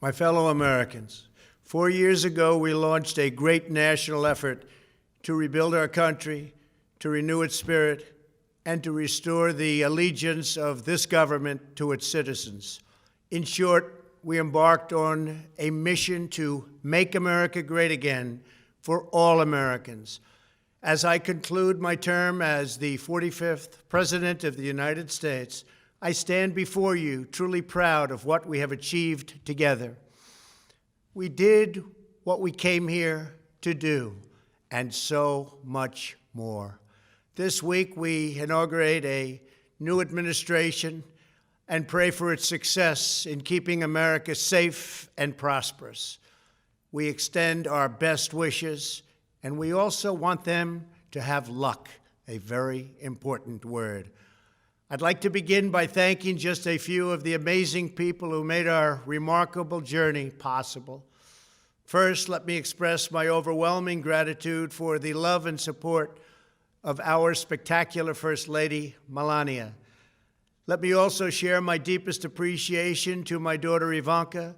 My fellow Americans, 4 years ago, we launched a great national effort to rebuild our country, to renew its spirit, and to restore the allegiance of this government to its citizens. In short, we embarked on a mission to make America great again for all Americans. As I conclude my term as the 45th President of the United States, I stand before you truly proud of what we have achieved together. We did what we came here to do, and so much more. This week, we inaugurate a new administration and pray for its success in keeping America safe and prosperous. We extend our best wishes, and we also want them to have luck, a very important word. I'd like to begin by thanking just a few of the amazing people who made our remarkable journey possible. First, let me express my overwhelming gratitude for the love and support of our spectacular First Lady, Melania. Let me also share my deepest appreciation to my daughter Ivanka,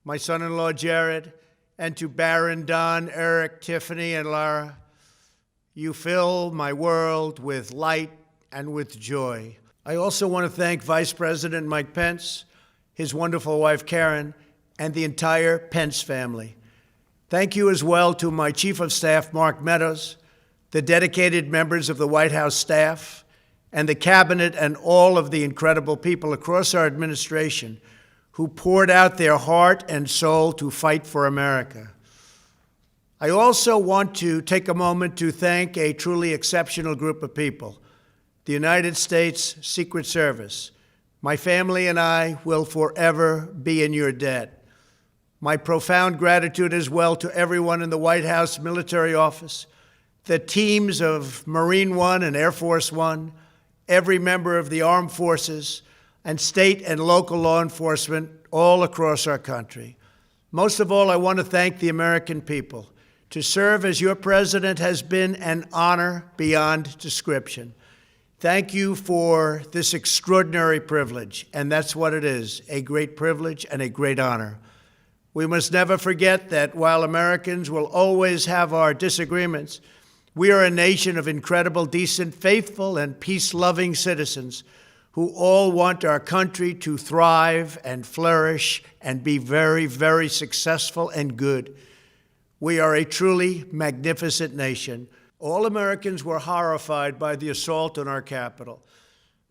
my son-in-law Jared, and to Barron, Don, Eric, Tiffany, and Lara. You fill my world with light and with joy. I also want to thank Vice President Mike Pence, his wonderful wife Karen, and the entire Pence family. Thank you as well to my Chief of Staff, Mark Meadows, the dedicated members of the White House staff, and the Cabinet, and all of the incredible people across our administration who poured out their heart and soul to fight for America. I also want to take a moment to thank a truly exceptional group of people, the United States Secret Service. My family and I will forever be in your debt. My profound gratitude as well to everyone in the White House Military Office, the teams of Marine One and Air Force One, every member of the armed forces, and state and local law enforcement all across our country. Most of all, I want to thank the American people. To serve as your president has been an honor beyond description. Thank you for this extraordinary privilege, and that's what it is, a great privilege and a great honor. We must never forget that while Americans will always have our disagreements, we are a nation of incredible, decent, faithful, and peace-loving citizens who all want our country to thrive and flourish and be very, very successful and good. We are a truly magnificent nation. All Americans were horrified by the assault on our Capitol.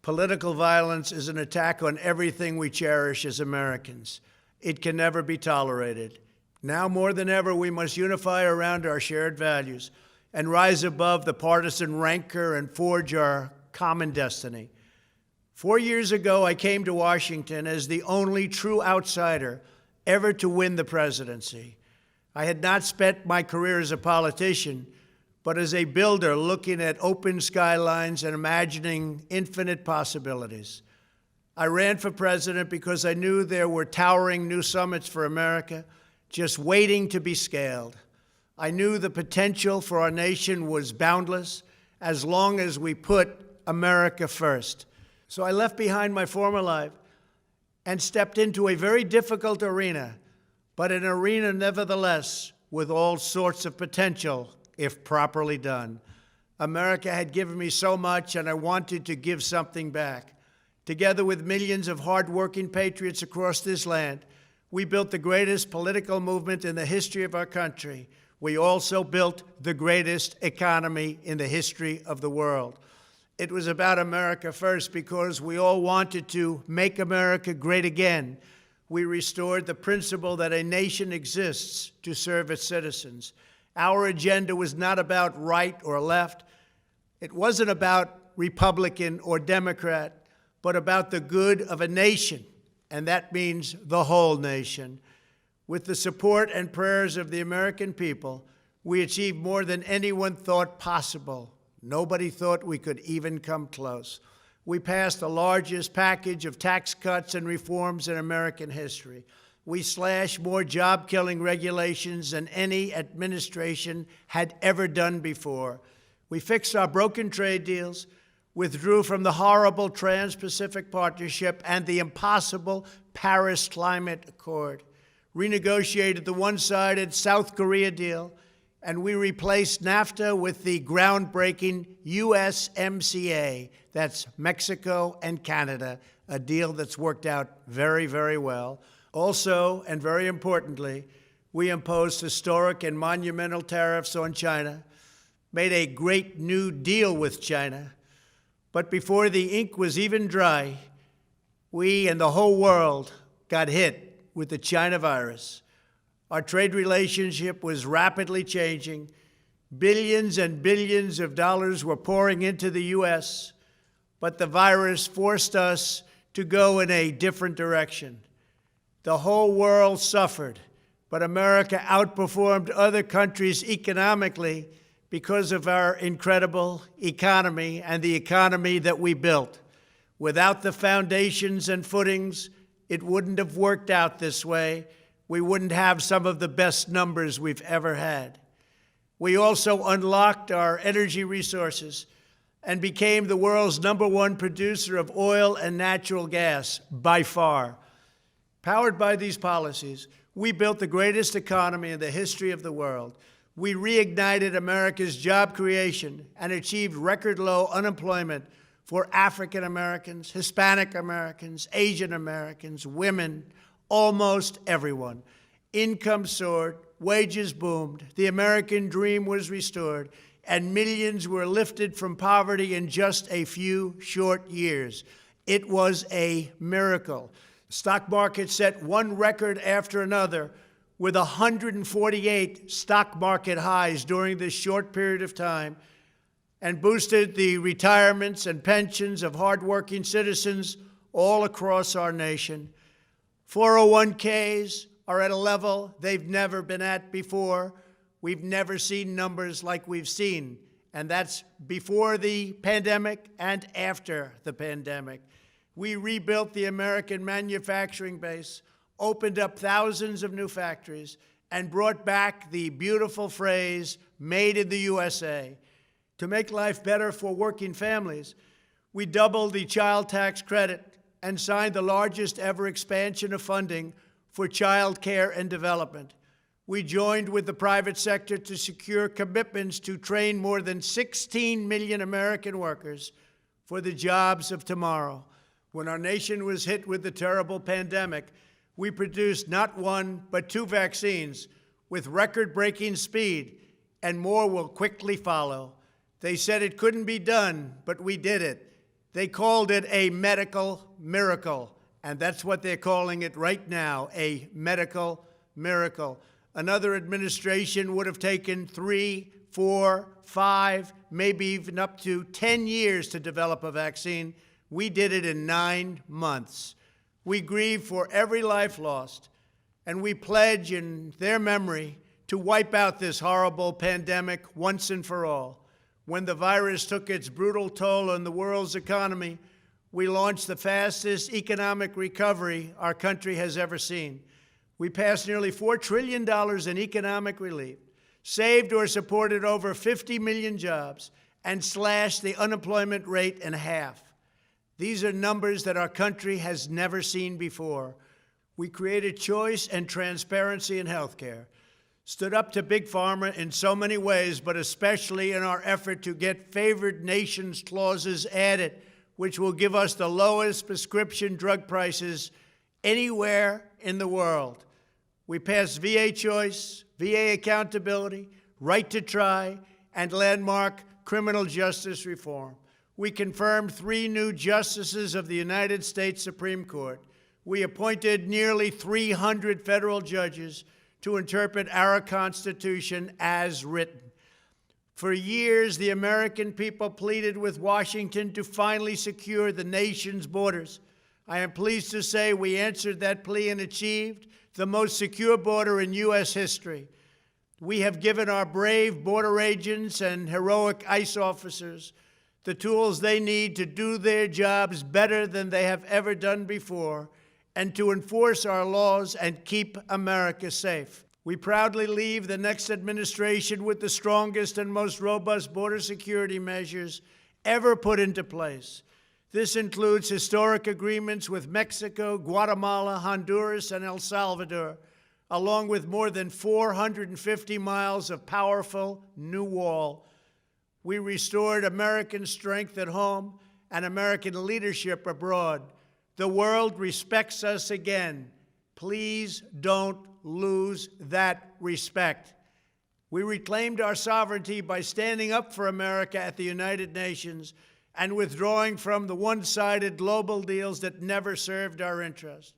Political violence is an attack on everything we cherish as Americans. It can never be tolerated. Now more than ever, we must unify around our shared values and rise above the partisan rancor and forge our common destiny. 4 years ago, I came to Washington as the only true outsider ever to win the presidency. I had not spent my career as a politician, but as a builder looking at open skylines and imagining infinite possibilities. I ran for president because I knew there were towering new summits for America just waiting to be scaled. I knew the potential for our nation was boundless as long as we put America first. So I left behind my former life and stepped into a very difficult arena, but an arena nevertheless with all sorts of potential if properly done. America had given me so much, and I wanted to give something back. Together with millions of hardworking patriots across this land, we built the greatest political movement in the history of our country. We also built the greatest economy in the history of the world. It was about America first because we all wanted to make America great again. We restored the principle that a nation exists to serve its citizens. Our agenda was not about right or left. It wasn't about Republican or Democrat, but about the good of a nation, and that means the whole nation. With the support and prayers of the American people, we achieved more than anyone thought possible. Nobody thought we could even come close. We passed the largest package of tax cuts and reforms in American history. We slashed more job-killing regulations than any administration had ever done before. We fixed our broken trade deals, withdrew from the horrible Trans-Pacific Partnership and the impossible Paris Climate Accord, renegotiated the one-sided South Korea deal, and we replaced NAFTA with the groundbreaking USMCA. That's Mexico and Canada, a deal that's worked out very, very well. Also, and very importantly, we imposed historic and monumental tariffs on China, made a great new deal with China. But before the ink was even dry, we and the whole world got hit with the China virus. Our trade relationship was rapidly changing. Billions and billions of dollars were pouring into the U.S., but the virus forced us to go in a different direction. The whole world suffered, but America outperformed other countries economically because of our incredible economy and the economy that we built. Without the foundations and footings, it wouldn't have worked out this way. We wouldn't have some of the best numbers we've ever had. We also unlocked our energy resources and became the world's #1 producer of oil and natural gas, by far. Powered by these policies, we built the greatest economy in the history of the world. We reignited America's job creation and achieved record-low unemployment for African Americans, Hispanic Americans, Asian Americans, women, almost everyone. Income soared, wages boomed, the American dream was restored, and millions were lifted from poverty in just a few short years. It was a miracle. The stock market set one record after another, with 148 stock market highs during this short period of time, and boosted the retirements and pensions of hardworking citizens all across our nation. 401ks are at a level they've never been at before. We've never seen numbers like we've seen, and that's before the pandemic and after the pandemic. We rebuilt the American manufacturing base, opened up thousands of new factories, and brought back the beautiful phrase, "Made in the USA." To make life better for working families, we doubled the child tax credit and signed the largest ever expansion of funding for child care and development. We joined with the private sector to secure commitments to train more than 16 million American workers for the jobs of tomorrow. When our nation was hit with the terrible pandemic, we produced not one, but 2 vaccines with record-breaking speed, and more will quickly follow. They said it couldn't be done, but we did it. They called it a medical miracle, and that's what they're calling it right now, a medical miracle. Another administration would have taken 3, 4, 5, maybe even up to 10 years to develop a vaccine. We did it in 9 months. We grieve for every life lost, and we pledge in their memory to wipe out this horrible pandemic once and for all. When the virus took its brutal toll on the world's economy, we launched the fastest economic recovery our country has ever seen. We passed nearly $4 trillion in economic relief, saved or supported over 50 million jobs, and slashed the unemployment rate in half. These are numbers that our country has never seen before. We created choice and transparency in healthcare, stood up to Big Pharma in so many ways, but especially in our effort to get favored nations clauses added, which will give us the lowest prescription drug prices anywhere in the world. We passed VA choice, VA accountability, right to try, and landmark criminal justice reform. We confirmed 3 new justices of the United States Supreme Court. We appointed nearly 300 federal judges to interpret our Constitution as written. For years, the American people pleaded with Washington to finally secure the nation's borders. I am pleased to say we answered that plea and achieved the most secure border in U.S. history. We have given our brave border agents and heroic ICE officers the tools they need to do their jobs better than they have ever done before, and to enforce our laws and keep America safe. We proudly leave the next administration with the strongest and most robust border security measures ever put into place. This includes historic agreements with Mexico, Guatemala, Honduras, and El Salvador, along with more than 450 miles of powerful new wall. We restored American strength at home and American leadership abroad. The world respects us again. Please don't lose that respect. We reclaimed our sovereignty by standing up for America at the United Nations and withdrawing from the one-sided global deals that never served our interest.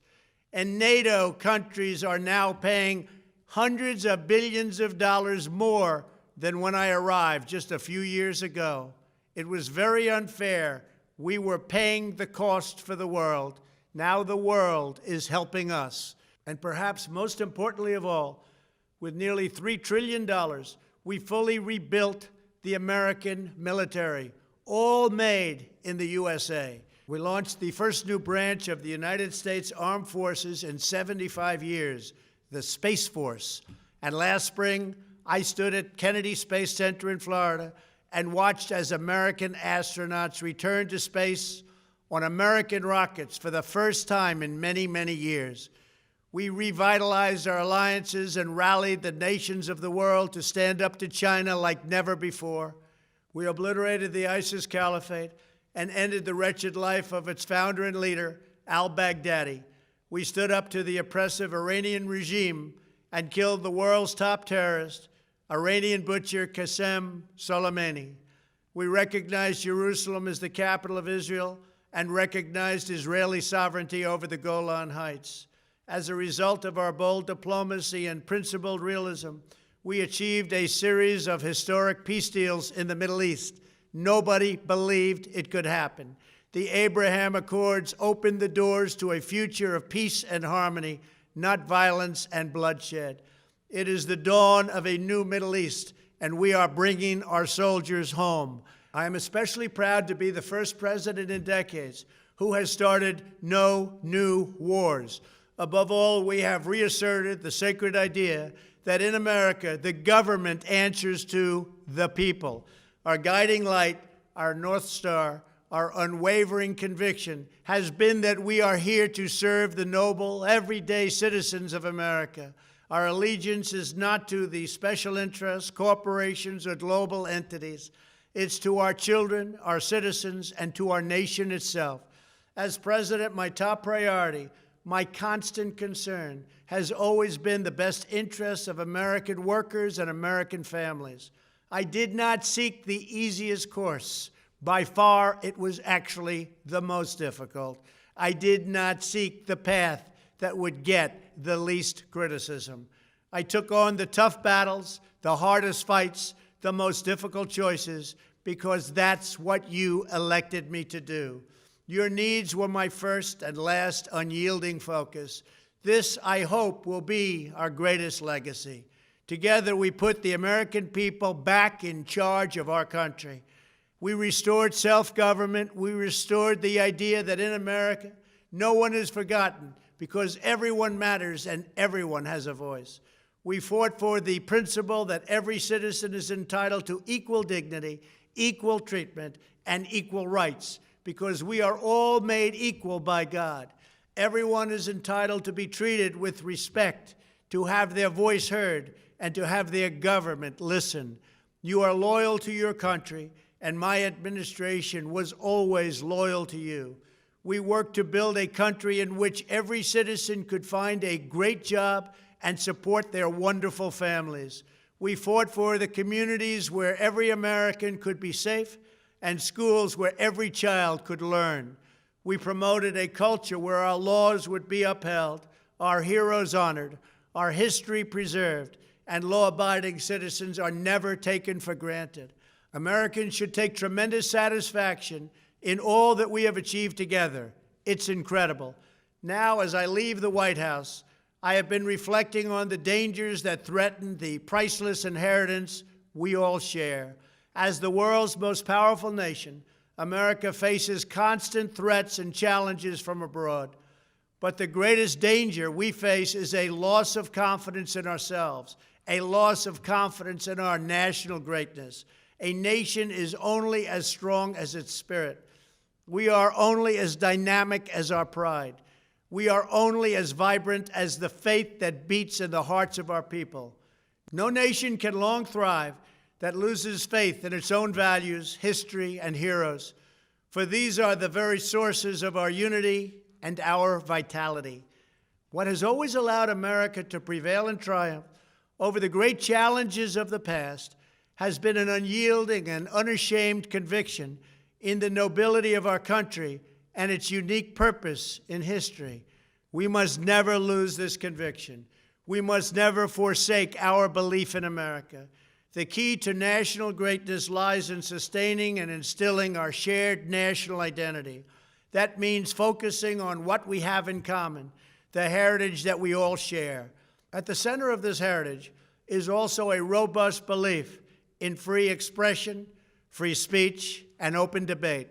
And NATO countries are now paying hundreds of billions of dollars more than when I arrived just a few years ago. It was very unfair. We were paying the cost for the world. Now the world is helping us. And perhaps most importantly of all, with nearly $3 trillion, we fully rebuilt the American military, all made in the USA. We launched the first new branch of the United States Armed Forces in 75 years, the Space Force. And last spring, I stood at Kennedy Space Center in Florida and watched as American astronauts returned to space on American rockets for the first time in many, many years. We revitalized our alliances and rallied the nations of the world to stand up to China like never before. We obliterated the ISIS caliphate and ended the wretched life of its founder and leader, al-Baghdadi. We stood up to the oppressive Iranian regime and killed the world's top terrorist, Iranian butcher Qasem Soleimani. We recognized Jerusalem as the capital of Israel and recognized Israeli sovereignty over the Golan Heights. As a result of our bold diplomacy and principled realism, we achieved a series of historic peace deals in the Middle East. Nobody believed it could happen. The Abraham Accords opened the doors to a future of peace and harmony, not violence and bloodshed. It is the dawn of a new Middle East, and we are bringing our soldiers home. I am especially proud to be the first president in decades who has started no new wars. Above all, we have reasserted the sacred idea that in America, the government answers to the people. Our guiding light, our North Star, our unwavering conviction has been that we are here to serve the noble, everyday citizens of America. Our allegiance is not to the special interests, corporations, or global entities. It's to our children, our citizens, and to our nation itself. As president, my top priority, my constant concern, has always been the best interests of American workers and American families. I did not seek the easiest course. By far, it was actually the most difficult. I did not seek the path that would get the least criticism. I took on the tough battles, the hardest fights, the most difficult choices, because that's what you elected me to do. Your needs were my first and last unyielding focus. This, I hope, will be our greatest legacy. Together, we put the American people back in charge of our country. We restored self-government. We restored the idea that in America, no one is forgotten because everyone matters and everyone has a voice. We fought for the principle that every citizen is entitled to equal dignity, equal treatment, and equal rights, because we are all made equal by God. Everyone is entitled to be treated with respect, to have their voice heard, and to have their government listen. You are loyal to your country, and my administration was always loyal to you. We worked to build a country in which every citizen could find a great job and support their wonderful families. We fought for the communities where every American could be safe and schools where every child could learn. We promoted a culture where our laws would be upheld, our heroes honored, our history preserved, and law-abiding citizens are never taken for granted. Americans should take tremendous satisfaction in all that we have achieved together. It's incredible. Now, as I leave the White House, I have been reflecting on the dangers that threaten the priceless inheritance we all share. As the world's most powerful nation, America faces constant threats and challenges from abroad. But the greatest danger we face is a loss of confidence in ourselves, a loss of confidence in our national greatness. A nation is only as strong as its spirit. We are only as dynamic as our pride. We are only as vibrant as the faith that beats in the hearts of our people. No nation can long thrive that loses faith in its own values, history, and heroes, for these are the very sources of our unity and our vitality. What has always allowed America to prevail and triumph over the great challenges of the past has been an unyielding and unashamed conviction in the nobility of our country and its unique purpose in history. We must never lose this conviction. We must never forsake our belief in America. The key to national greatness lies in sustaining and instilling our shared national identity. That means focusing on what we have in common, the heritage that we all share. At the center of this heritage is also a robust belief in free expression, free speech, and open debate.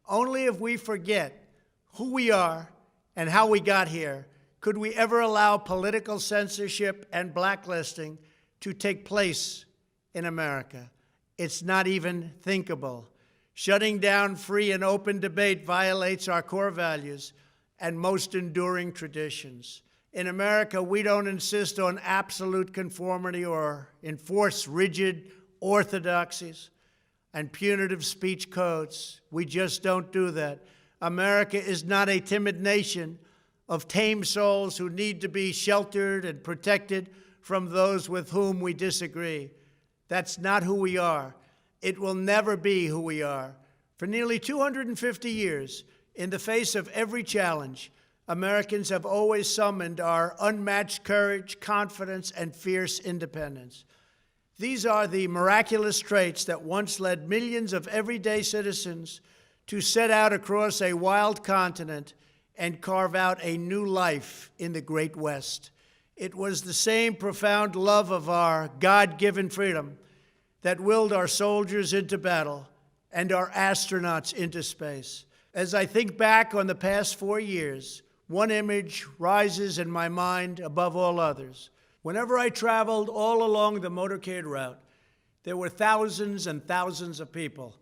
Only if we forget who we are and how we got here could we ever allow political censorship and blacklisting to take place in America. It's not even thinkable. Shutting down free and open debate violates our core values and most enduring traditions. In America, we don't insist on absolute conformity or enforce rigid orthodoxies and punitive speech codes. We just don't do that. America is not a timid nation of tame souls who need to be sheltered and protected from those with whom we disagree. That's not who we are. It will never be who we are. For nearly 250 years, in the face of every challenge, Americans have always summoned our unmatched courage, confidence, and fierce independence. These are the miraculous traits that once led millions of everyday citizens to set out across a wild continent and carve out a new life in the Great West. It was the same profound love of our God-given freedom that willed our soldiers into battle and our astronauts into space. As I think back on the past 4 years, one image rises in my mind above all others. Whenever I traveled all along the motorcade route, there were thousands and thousands of people.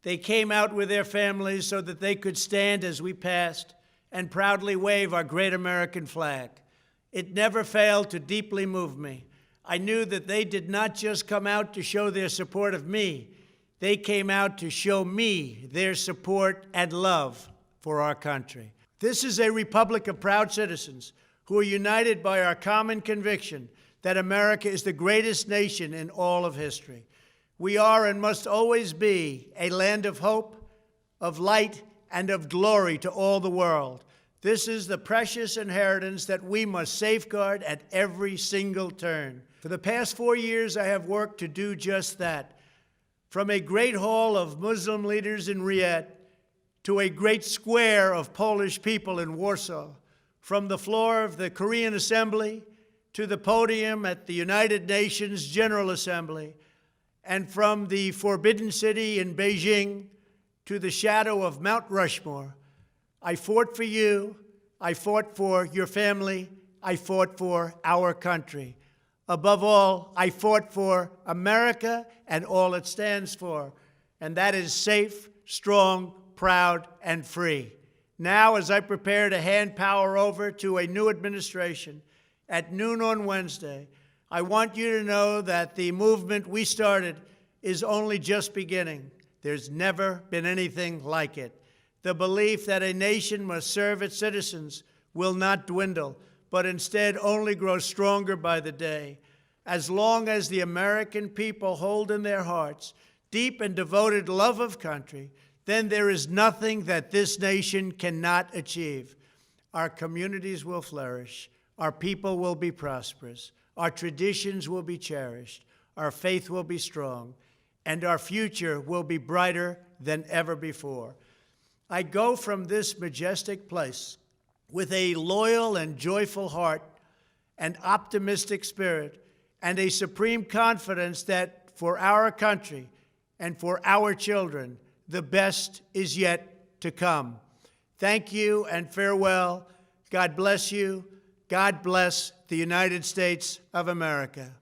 They came out with their families so that they could stand as we passed and proudly wave our great American flag. It never failed to deeply move me. I knew that they did not just come out to show their support of me. They came out to show me their support and love for our country. This is a republic of proud citizens who are united by our common conviction that America is the greatest nation in all of history. We are and must always be a land of hope, of light, and of glory to all the world. This is the precious inheritance that we must safeguard at every single turn. For the past 4 years, I have worked to do just that. From a great hall of Muslim leaders in Riyadh to a great square of Polish people in Warsaw, from the floor of the Korean Assembly to the podium at the United Nations General Assembly, and from the Forbidden City in Beijing to the shadow of Mount Rushmore, I fought for you, I fought for your family, I fought for our country. Above all, I fought for America and all it stands for, and that is safe, strong, proud, and free. Now, as I prepare to hand power over to a new administration at noon on Wednesday, I want you to know that the movement we started is only just beginning. There's never been anything like it. The belief that a nation must serve its citizens will not dwindle, but instead only grow stronger by the day. As long as the American people hold in their hearts deep and devoted love of country, then there is nothing that this nation cannot achieve. Our communities will flourish, our people will be prosperous, our traditions will be cherished, our faith will be strong, and our future will be brighter than ever before. I go from this majestic place with a loyal and joyful heart, an optimistic spirit, and a supreme confidence that for our country and for our children, the best is yet to come. Thank you and farewell. God bless you. God bless the United States of America.